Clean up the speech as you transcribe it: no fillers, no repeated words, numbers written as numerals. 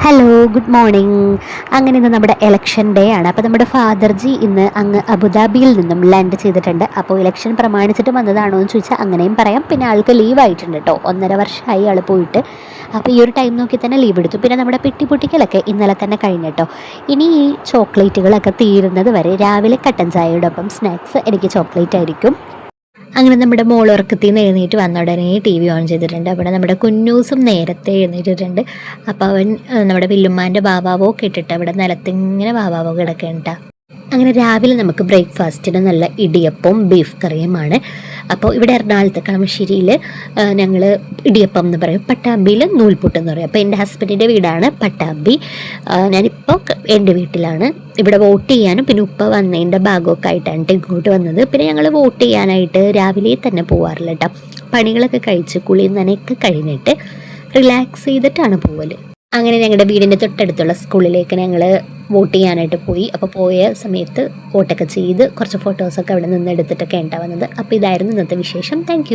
Hello, good morning. അങ്ങനെ ഇന്ന് നമ്മുടെ ഇലക്ഷൻ ഡേ ആണ്. അപ്പോൾ നമ്മുടെ ഫാദർജി ഇന്ന് അങ്ങ് അബുദാബിയിൽ നിന്നും ലാൻഡ് ചെയ്തിട്ടുണ്ട്. അപ്പോൾ ഇലക്ഷൻ പ്രമാണിച്ചിട്ട് വന്നതാണോ എന്ന് ചോദിച്ചാൽ അങ്ങനെയും പറയാം. പിന്നെ ആൾക്ക് ലീവ് ആയിട്ടുണ്ട് കേട്ടോ, 1.5 വർഷമായി ആൾ പോയിട്ട്. അപ്പോൾ ഈ ഒരു ടൈം നോക്കി തന്നെ ലീവ് എടുത്തു. പിന്നെ നമ്മുടെ പെട്ടിപ്പൊട്ടിക്കലൊക്കെ ഇന്നലെ തന്നെ കഴിഞ്ഞിട്ടോ. ഇനി ഈ ചോക്ലേറ്റുകളൊക്കെ തീരുന്നത് വരെ രാവിലെ കട്ടൻ ചായയോടൊപ്പം സ്നാക്സ് എനിക്ക് ചോക്ലേറ്റ് ആയിരിക്കും. അങ്ങനെ നമ്മുടെ മോൾ ഉറക്കത്തിൽ നിന്ന് എഴുന്നേറ്റ് വന്ന ഉടനെ ടി വി ഓൺ ചെയ്തിട്ടുണ്ട്. അവിടെ നമ്മുടെ കുഞ്ഞൂസും നേരത്തെ എഴുന്നേറ്റിട്ടുണ്ട്. അപ്പോൾ അവൻ നമ്മുടെ വില്ലുമ്മാൻ്റെ ബാബാവോ കേട്ടിട്ട് അവിടെ നിലത്തിങ്ങനെ ബാബാവോ കിടക്കേണ്ട. അങ്ങനെ രാവിലെ നമുക്ക് ബ്രേക്ക്ഫാസ്റ്റിന് നല്ല ഇടിയപ്പവും ബീഫ് കറിയുമാണ്. അപ്പോൾ ഇവിടെ എറണാകുളത്ത് കളമശ്ശേരിയിൽ ഞങ്ങൾ ഇടിയപ്പം എന്ന് പറയും, പട്ടാമ്പിയിൽ നൂൽപുട്ട് എന്ന് പറയും. അപ്പോൾ എൻ്റെ ഹസ്ബൻഡിൻ്റെ വീടാണ് പട്ടാമ്പി. ഞാനിപ്പോൾ എൻ്റെ വീട്ടിലാണ്. ഇവിടെ വോട്ട് ചെയ്യാനും പിന്നെ ഉപ്പ വന്നതിൻ്റെ ഭാഗമൊക്കെ ആയിട്ടാണ് ഇങ്ങോട്ട് വന്നത്. പിന്നെ ഞങ്ങൾ വോട്ട് ചെയ്യാനായിട്ട് രാവിലെ തന്നെ പോകാറില്ല കേട്ടോ. പണികളൊക്കെ കഴിച്ച് കുളിയും നനയൊക്കെ കഴിഞ്ഞിട്ട് റിലാക്സ് ചെയ്തിട്ടാണ് പോവൽ. അങ്ങനെ ഞങ്ങളുടെ വീടിൻ്റെ തൊട്ടടുത്തുള്ള സ്കൂളിലേക്ക് ഞങ്ങൾ വോട്ട് ചെയ്യാനായിട്ട് പോയി. അപ്പോൾ പോയ സമയത്ത് വോട്ടൊക്കെ ചെയ്ത് കുറച്ച് ഫോട്ടോസൊക്കെ അവിടെ നിന്ന് എടുത്തിട്ടൊക്കെ ഉണ്ടാവുന്നത്. അപ്പോൾ ഇതായിരുന്നു ഇന്നത്തെ വിശേഷം. താങ്ക്